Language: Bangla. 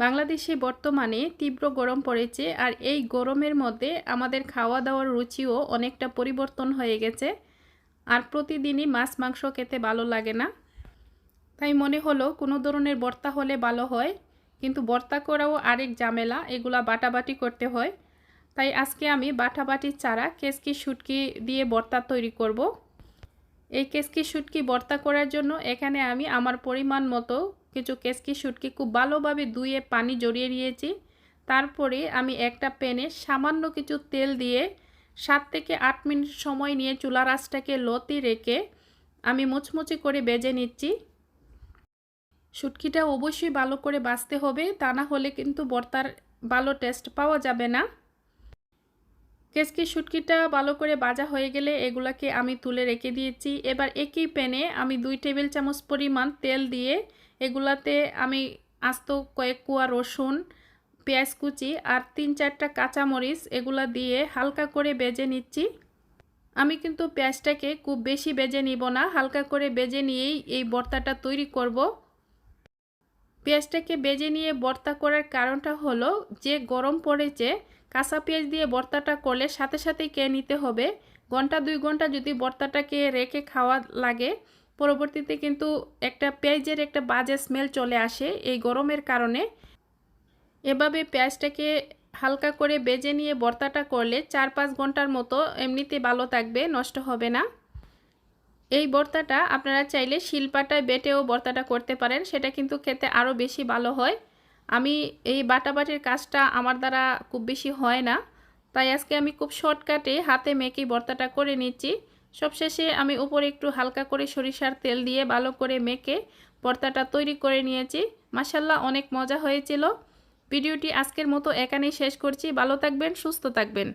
বাংলাদেশে বর্তমানে তীব্র গরম পড়েছে আর এই গরমের মধ্যে আমাদের খাওয়া দাওয়ার রুচিও অনেকটা পরিবর্তন হয়ে গেছে। আর প্রতিদিনই মাছ মাংস খেতে ভালো লাগে না। তাই মনে হলো কোনো ধরনের ভর্তা হলে ভালো হয়, কিন্তু ভর্তা করাও আরেক ঝামেলা, এগুলা বাটাবাটি করতে হয়। তাই আজকে আমি বাটাবাটি ছাড়া কেসকি শুটকি দিয়ে ভর্তা তৈরি করব। এই কেসকি শুটকি ভর্তা করার জন্য এখানে আমি আমার পরিমাণ মতো কিছু কেসকি শুটকি খুব ভালোভাবে ধুয়ে পানি জড়িয়ে নিয়েছি। তারপরে আমি একটা প্যানে সামান্য কিছু তেল দিয়ে 7 থেকে 8 মিনিট সময় নিয়ে চুলার আঁচটাকে লোতে রেখে আমি মুচমুচে করে ভেজে নিচ্ছি। শুটকিটা অবশ্যই ভালো করে ভাজতে হবে, তা না হলে কিন্তু ভর্তার ভালো টেস্ট পাওয়া যাবে না। কেসকি শুটকিটা ভালো করে ভাজা হয়ে গেলে এগুলাকে আমি তুলে রেখে দিয়েছি। এবার একই প্যানে আমি 2 টেবিল চামচ পরিমাণ তেল দিয়ে এগুলাতে আমি আস্ত কয়েক কোয়া রসুন, পেঁয়াজ কুচি আর 3-4টা কাঁচামরিচ এগুলা দিয়ে হালকা করে ভেজে নিচ্ছি। আমি কিন্তু পেঁয়াজটাকে খুব বেশি ভেজে নিব না, হালকা করে ভেজে নিয়েই এই ভর্তাটা তৈরি করব। পেঁয়াজটাকে ভেজে নিয়ে ভর্তা করার কারণটা হলো যে গরম পড়েছে, কাঁচা পেঁয়াজ দিয়ে ভর্তাটা করলে সাথে সাথেই খেয়ে নিতে হবে। ঘন্টা 2 ঘন্টা যদি ভর্তাটাকে রেখে খাওয়া লাগে, পরবর্তীতে কিন্তু একটা পেঁয়াজের একটা বাজে স্মেল চলে আসে এই গরমের কারণে। এভাবে পেঁয়াজটাকে হালকা করে ভেজে নিয়ে ভর্তাটা করলে 4-5 ঘন্টার মতো এমনিতে ভালো থাকবে, নষ্ট হবে না। এই ভর্তাটা আপনারা চাইলে শিলপাটায় বেটেও ভর্তাটা করতে পারেন, সেটা কিন্তু খেতে আরও বেশি ভালো হয়। আমি এই বাটাবাটির কাজটা আমার দ্বারা খুব বেশি হয় না, তাই আজকে আমি খুব শর্টকাটে হাতে মেখে ভর্তাটা করে নিচ্ছি। সবশেষে আমি উপরে একটু হালকা করে সরিষার তেল দিয়ে ভালো করে মেখে ভর্তাটা তৈরি করে নিয়েছি। মাশাআল্লাহ, অনেক মজা হয়েছিল। ভিডিওটি আজকের মতো এখানেই শেষ করছি। ভালো থাকবেন, সুস্থ থাকবেন।